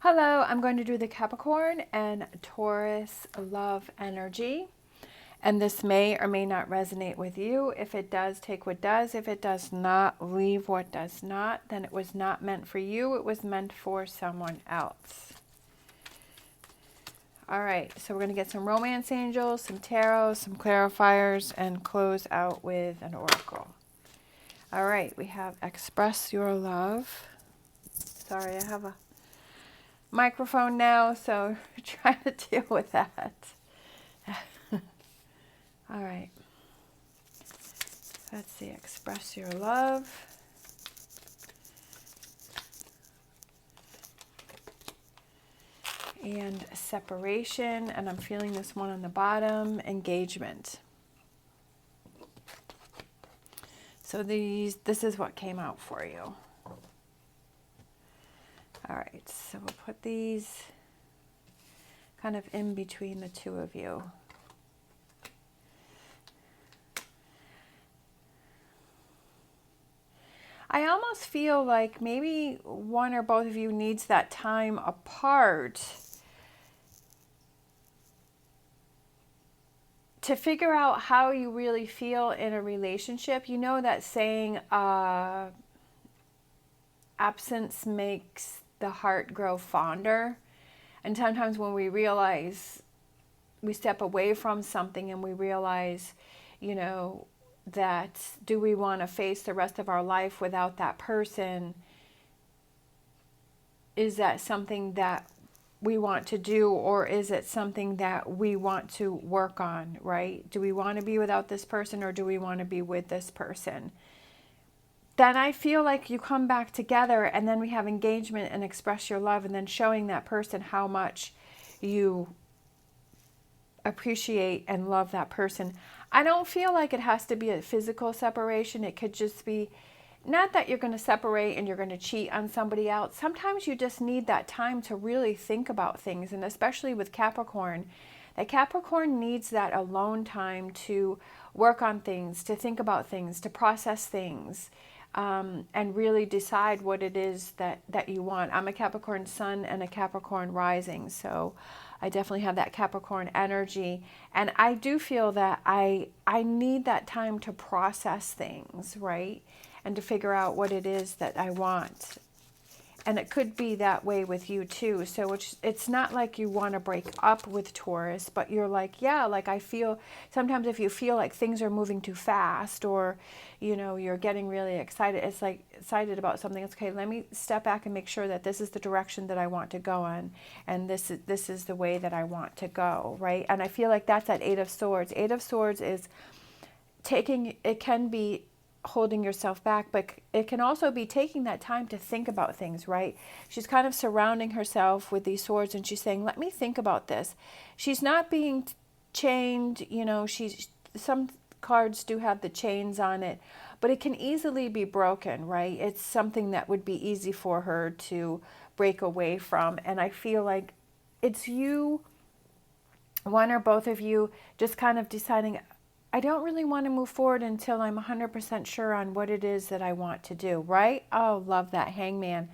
Hello, I'm going to do the Capricorn and Taurus love energy. And this may or may not resonate with you. If it does, take what does. If it does not, leave what does not. Then it was not meant for you. It was meant for someone else. All right, so we're going to get some romance angels, some tarot, some clarifiers, and close out with an oracle. All right, we have express your love. Sorry, I have a microphone now, so try to deal with that. All right. Let's see, express your love. And separation, and I'm feeling this one on the bottom, engagement. So this is what came out for you. All right, so we'll put these kind of in between the two of you. I almost feel like maybe one or both of you needs that time apart to figure out how you really feel in a relationship. You know that saying, absence makes the heart grow fonder. And sometimes when we realize, we step away from something and we realize, you know, that do we want to face the rest of our life without that person? Is that something that we want to do, or is it something that we want to work on, right? Do we want to be without this person, or do we want to be with this person? Then I feel like you come back together, and then we have engagement and express your love, and then showing that person how much you appreciate and love that person. I don't feel like it has to be a physical separation. It could just be, not that you're going to separate and you're going to cheat on somebody else. Sometimes you just need that time to really think about things, and especially with Capricorn, that Capricorn needs that alone time to work on things, to think about things, to process things. And really decide what it is that you want. I'm a Capricorn sun and a Capricorn rising, so I definitely have that Capricorn energy. And I do feel that I need that time to process things, right? And to figure out what it is that I want. And it could be that way with you too. So it's not like you want to break up with Taurus, but you're like, yeah, like I feel, sometimes if you feel like things are moving too fast, or, you know, you're getting really excited, it's like excited about something. It's okay, let me step back and make sure that this is the direction that I want to go on. And this is the way that I want to go, right? And I feel like that's that Eight of Swords. Eight of Swords is taking, it can be holding yourself back, but it can also be taking that time to think about things, right? She's kind of surrounding herself with these swords, and she's saying, let me think about this. She's not being chained, you know, some cards do have the chains on it, but it can easily be broken, right? It's something that would be easy for her to break away from. And I feel like it's you, one or both of you, just kind of deciding, I don't really want to move forward until I'm 100% sure on what it is that I want to do, right? Oh, love that Hangman.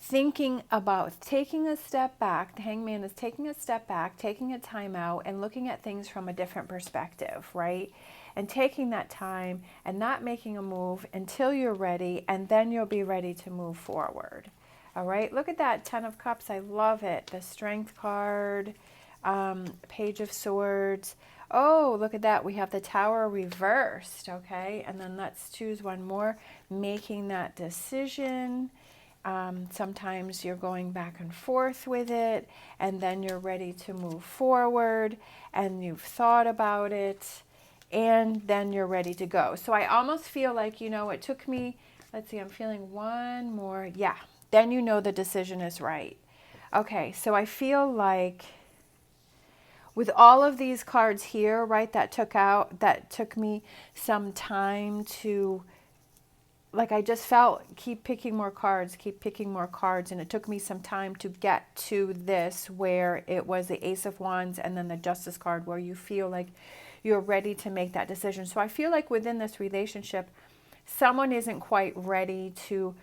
Thinking about taking a step back. The Hangman is taking a step back, taking a time out, and looking at things from a different perspective, right? And taking that time and not making a move until you're ready, and then you'll be ready to move forward. All right, look at that Ten of Cups. I love it. The Strength card, Page of Swords. Oh, look at that. We have the Tower reversed, okay? And then let's choose one more. Making that decision. Sometimes you're going back and forth with it, and then you're ready to move forward, and you've thought about it, and then you're ready to go. So I almost feel like, you know, it took me, let's see, I'm feeling one more. Yeah, then you know the decision is right. Okay, so I feel like with all of these cards here, right, that took me some time to, like, I just felt, keep picking more cards, and it took me some time to get to this, where it was the Ace of Wands and then the Justice card, where you feel like you're ready to make that decision. So I feel like within this relationship, someone isn't quite ready to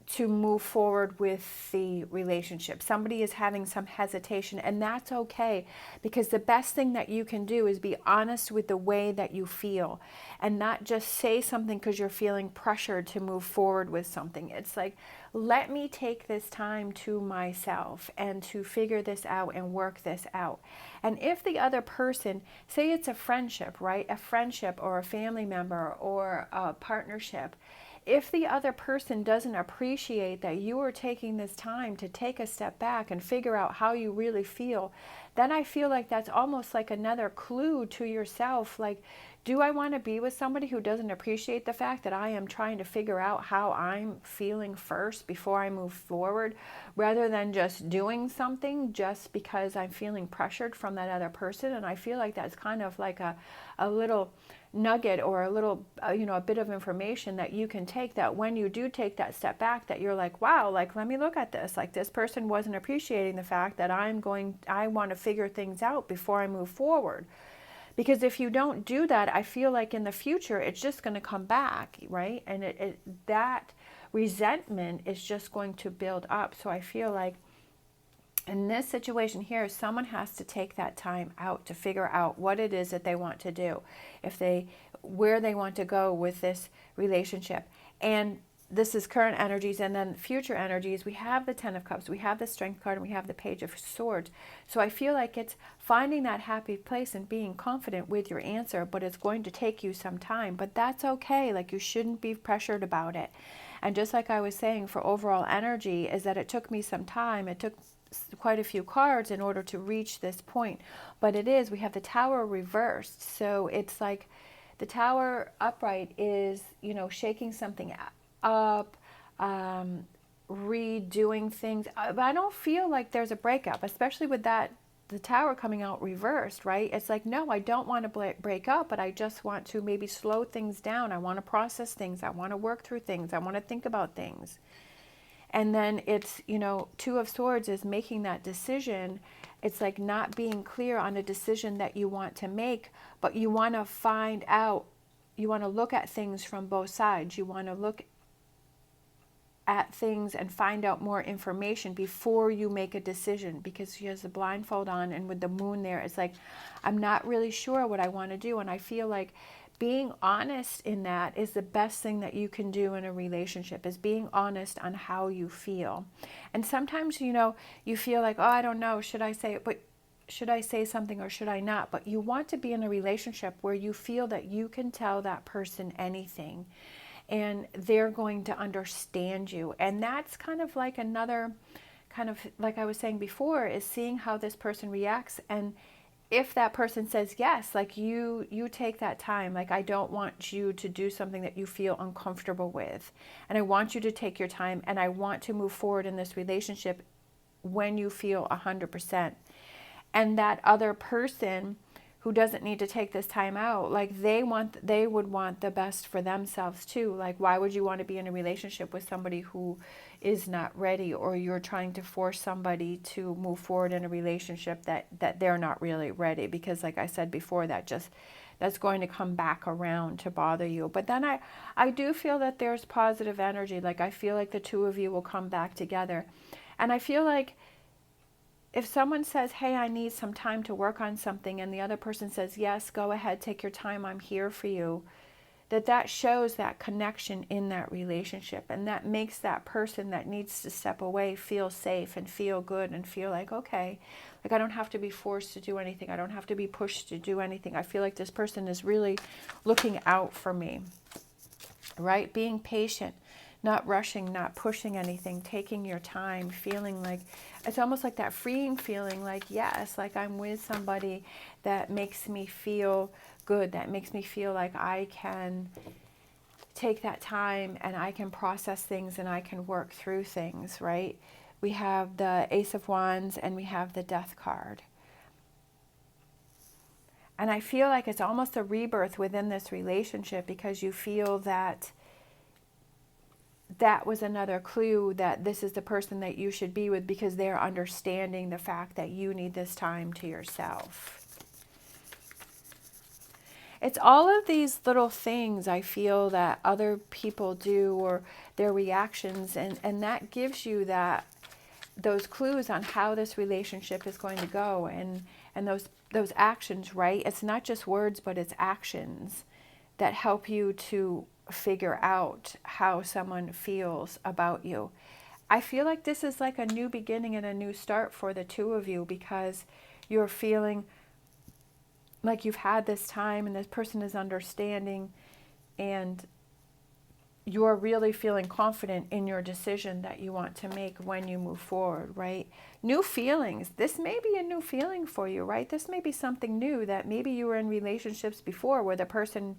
to move forward with the relationship. Somebody is having some hesitation, and that's okay, because the best thing that you can do is be honest with the way that you feel and not just say something because you're feeling pressured to move forward with something. It's like, let me take this time to myself and to figure this out and work this out. And if the other person, say it's a friendship, right? A friendship or a family member or a partnership, if the other person doesn't appreciate that you are taking this time to take a step back and figure out how you really feel, then I feel like that's almost like another clue to yourself. Like, do I want to be with somebody who doesn't appreciate the fact that I am trying to figure out how I'm feeling first before I move forward, rather than just doing something just because I'm feeling pressured from that other person? And I feel like that's kind of like a little nugget or a little, a bit of information that you can take, that when you do take that step back, that you're like, wow, like, let me look at this. Like, this person wasn't appreciating the fact that I want to figure things out before I move forward. Because if you don't do that, I feel like in the future, it's just going to come back, right? And that resentment is just going to build up. So I feel like in this situation here, someone has to take that time out to figure out what it is that they want to do, where they want to go with this relationship. And this is current energies, and then future energies. We have the Ten of Cups, we have the Strength card, and we have the Page of Swords. So I feel like it's finding that happy place and being confident with your answer, but it's going to take you some time. But that's okay. Like, you shouldn't be pressured about it. And just like I was saying for overall energy, is that it took me some time. It took quite a few cards in order to reach this point. But we have the Tower reversed. So it's like the Tower upright is, shaking something up, redoing things. But I don't feel like there's a breakup, especially with the Tower coming out reversed, right? It's like, no, I don't want to break up, but I just want to maybe slow things down. I want to process things. I want to work through things. I want to think about things. And then it's, Two of Swords is making that decision. It's like not being clear on a decision that you want to make, but you want to find out, you want to look at things from both sides. You want to look at things and find out more information before you make a decision, because she has the blindfold on, and with the moon there, it's like, I'm not really sure what I want to do. And I feel like being honest in that is the best thing that you can do in a relationship, is being honest on how you feel. And sometimes, you feel like, oh, I don't know, should I say it? But should I say something or should I not? But you want to be in a relationship where you feel that you can tell that person anything and they're going to understand you. And that's kind of like another kind of, like I was saying before, is seeing how this person reacts. And if that person says yes, like you take that time. Like, I don't want you to do something that you feel uncomfortable with. And I want you to take your time, and I want to move forward in this relationship when you feel 100%. And that other person who doesn't need to take this time out, like they would want the best for themselves too. Like, why would you want to be in a relationship with somebody who is not ready, or you're trying to force somebody to move forward in a relationship that they're not really ready? Because like I said before, that's going to come back around to bother you. But then I do feel that there's positive energy. Like, I feel like the two of you will come back together. And I feel like if someone says, hey, I need some time to work on something, and the other person says, yes, go ahead, take your time, I'm here for you, that shows that connection in that relationship. And that makes that person that needs to step away feel safe and feel good and feel like, okay, like, I don't have to be forced to do anything. I don't have to be pushed to do anything. I feel like this person is really looking out for me, right? Being patient, not rushing, not pushing anything, taking your time, feeling like, it's almost like that freeing feeling, like, yes, like I'm with somebody that makes me feel good, that makes me feel like I can take that time and I can process things and I can work through things, right? We have the Ace of Wands and we have the Death card. And I feel like it's almost a rebirth within this relationship, because you feel that was another clue that this is the person that you should be with, because they're understanding the fact that you need this time to yourself. It's all of these little things I feel that other people do, or their reactions, and that gives you those clues on how this relationship is going to go, and those actions, right? It's not just words, but it's actions that help you to figure out how someone feels about you. I feel like this is like a new beginning and a new start for the two of you, because you're feeling like you've had this time and this person is understanding, and you're really feeling confident in your decision that you want to make when you move forward, right? New feelings. This may be a new feeling for you, right? This may be something new, that maybe you were in relationships before where the person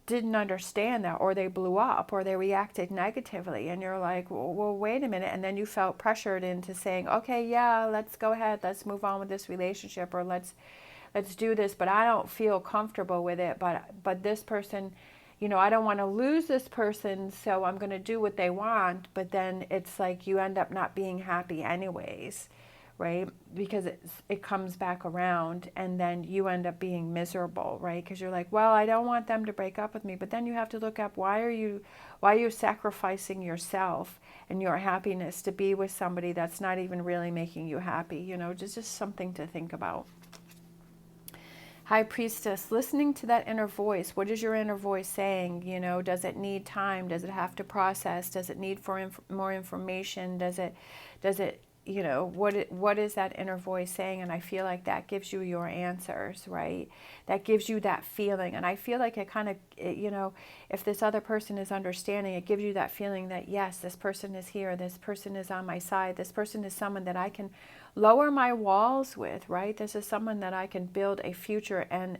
didn't understand that, or they blew up, or they reacted negatively, and you're like, well, wait a minute, and then you felt pressured into saying, okay, yeah, let's go ahead, let's move on with this relationship, or let's do this, but I don't feel comfortable with it, but this person, I don't want to lose this person, so I'm going to do what they want, but then it's like you end up not being happy anyways, right? Because it comes back around, and then you end up being miserable, right? Because you're like, well, I don't want them to break up with me, but then you have to look up, why are you sacrificing yourself and your happiness to be with somebody that's not even really making you happy? Just something to think about. High Priestess, listening to that inner voice. What is your inner voice saying? Does it need time? Does it have to process? Does it need more information? Does it what is that inner voice saying? And I feel like that gives you your answers, right? That gives you that feeling. And I feel like it kind of, if this other person is understanding, it gives you that feeling that, yes, this person is here. This person is on my side. This person is someone that I can lower my walls with, right? This is someone that I can build a future and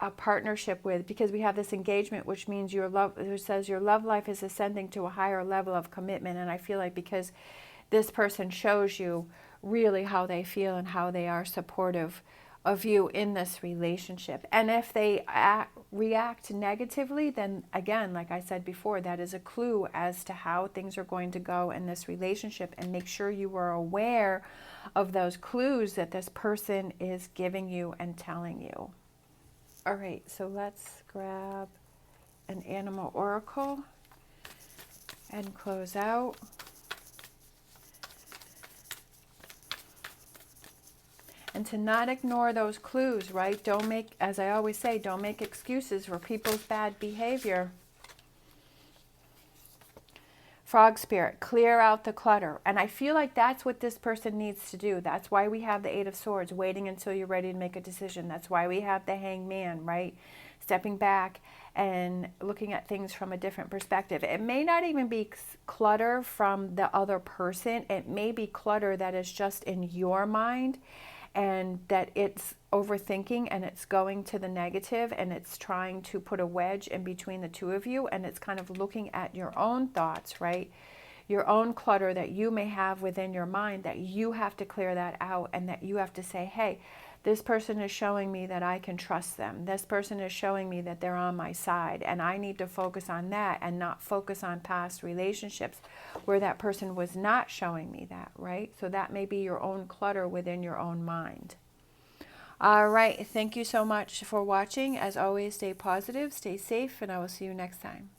a partnership with, because we have this engagement, which means which says your love life is ascending to a higher level of commitment. And I feel like because this person shows you really how they feel and how they are supportive of you in this relationship. And if they react negatively, then again, like I said before, that is a clue as to how things are going to go in this relationship. And make sure you are aware of those clues that this person is giving you and telling you. All right, so let's grab an animal oracle and close out. And to not ignore those clues, right? Don't make, as I always say, don't make excuses for people's bad behavior. Frog Spirit, clear out the clutter. And I feel like that's what this person needs to do. That's why we have the Eight of Swords, waiting until you're ready to make a decision. That's why we have the Hanged Man, right? Stepping back and looking at things from a different perspective. It may not even be clutter from the other person. It may be clutter that is just in your mind, and that it's overthinking and it's going to the negative, and it's trying to put a wedge in between the two of you, and it's kind of looking at your own thoughts, right? Your own clutter that you may have within your mind, that you have to clear that out, and that you have to say, hey, this person is showing me that I can trust them. This person is showing me that they're on my side, and I need to focus on that and not focus on past relationships where that person was not showing me that, right? So that may be your own clutter within your own mind. All right, thank you so much for watching. As always, stay positive, stay safe, and I will see you next time.